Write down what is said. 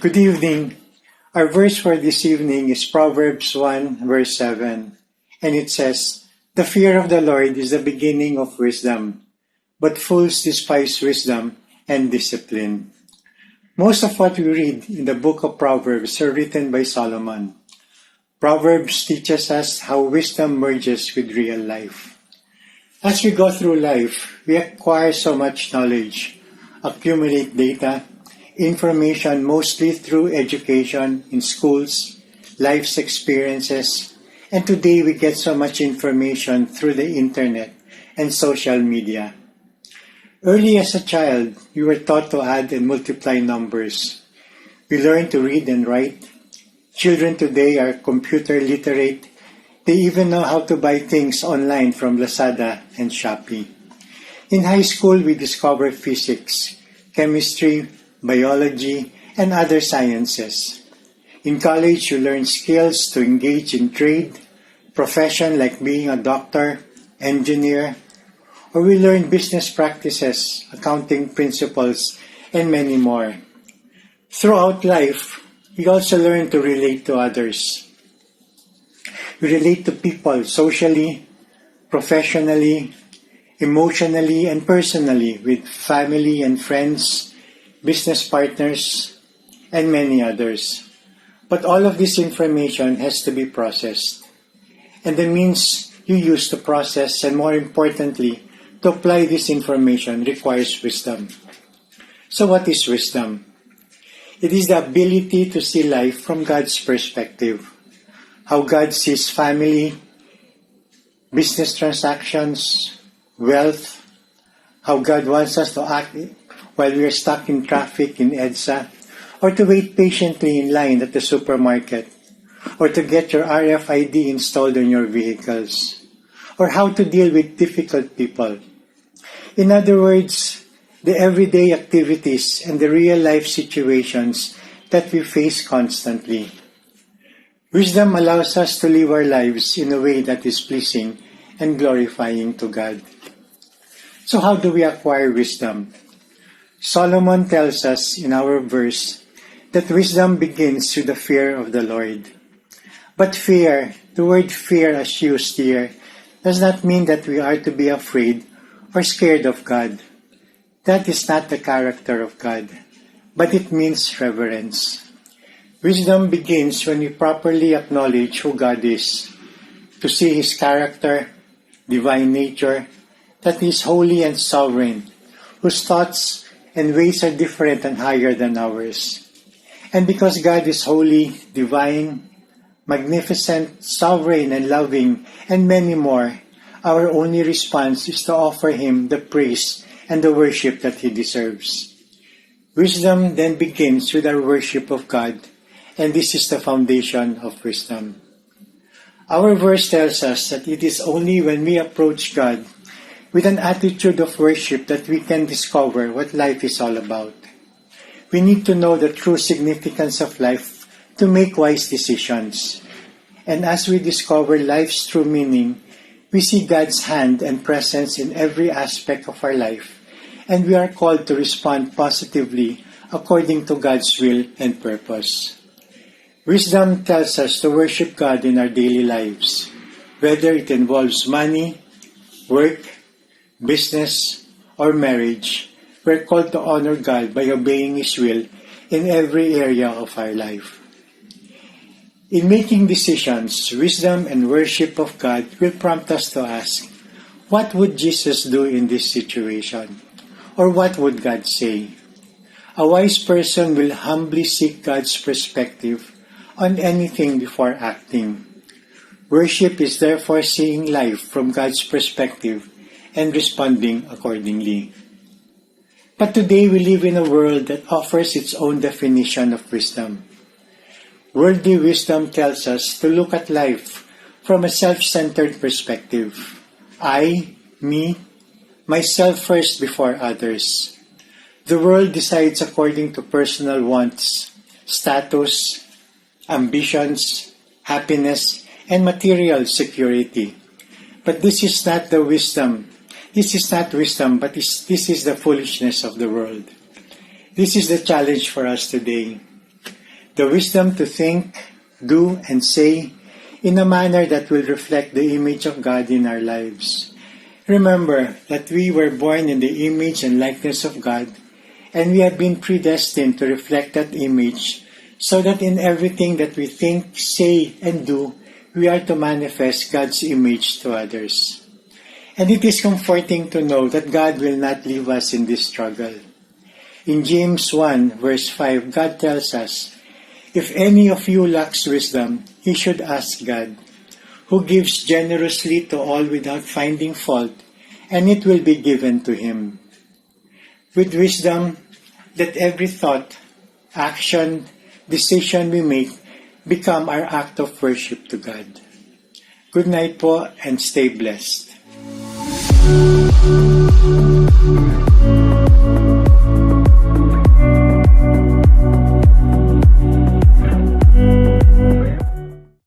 Good evening. Our verse for this evening is Proverbs 1 verse 7, and it says, "The fear of the Lord is the beginning of wisdom, but fools despise wisdom and discipline." Most of what we read in the book of Proverbs are written by Solomon. Proverbs teaches us how wisdom merges with real life. As we go through life, we acquire so much knowledge, accumulate data, information mostly through education in schools, life's experiences, and today we get so much information through the internet and social media. Early as a child, we were taught to add and multiply numbers. We learned to read and write. Children today are computer literate. They even know how to buy things online from Lazada and Shopee. In high school, we discover physics, chemistry, biology, and other sciences. In college, you learn skills to engage in trade, profession like being a doctor, engineer, or we learn business practices, accounting principles, and many more. Throughout life, we also learn to relate to others. We relate to people socially, professionally, emotionally, and personally with family and friends, business partners, and many others. But all of this information has to be processed. And the means you use to process and more importantly, to apply this information requires wisdom. So what is wisdom? It is the ability to see life from God's perspective. How God sees family, business transactions, wealth, how God wants us to act while we are stuck in traffic in EDSA, or to wait patiently in line at the supermarket, or to get your RFID installed on your vehicles, or how to deal with difficult people. In other words, the everyday activities and the real-life situations that we face constantly. Wisdom allows us to live our lives in a way that is pleasing and glorifying to God. So how do we acquire wisdom? Solomon tells us in our verse that wisdom begins with the fear of the Lord. But fear, the word fear as used here, does not mean that we are to be afraid or scared of God. That is not the character of God, but it means reverence. Wisdom begins when we properly acknowledge who God is, to see His character, divine nature, that He is holy and sovereign, whose thoughts and ways are different and higher than ours. And because God is holy, divine, magnificent, sovereign, and loving, and many more, our only response is to offer Him the praise and the worship that He deserves. Wisdom then begins with our worship of God, and this is the foundation of wisdom. Our verse tells us that it is only when we approach God with an attitude of worship that we can discover what life is all about. We need to know the true significance of life to make wise decisions. And as we discover life's true meaning, we see God's hand and presence in every aspect of our life, and we are called to respond positively according to God's will and purpose. Wisdom tells us to worship God in our daily lives, whether it involves money, work, business, or marriage. We're called to honor God by obeying His will in every area of our life. In making decisions, wisdom and worship of God will prompt us to ask, what would Jesus do in this situation? Or what would God say? A wise person will humbly seek God's perspective on anything before acting. Worship is therefore seeing life from God's perspective and responding accordingly. But today we live in a world that offers its own definition of wisdom. Worldly wisdom tells us to look at life from a self-centered perspective. I, me, myself first before others. The world decides according to personal wants, status, ambitions, happiness, and material security. But this is not the wisdom. This is not wisdom, but this is the foolishness of the world. This is the challenge for us today. the wisdom to think, do, and say in a manner that will reflect the image of God in our lives. Remember that we were born in the image and likeness of God, and we have been predestined to reflect that image, so that in everything that we think, say, and do, we are to manifest God's image to others. And it is comforting to know that God will not leave us in this struggle. In James 1 verse 5, God tells us, "If any of you lacks wisdom, he should ask God, who gives generously to all without finding fault, and it will be given to him." With wisdom, let every thought, action, decision we make become our act of worship to God. Good night po and stay blessed.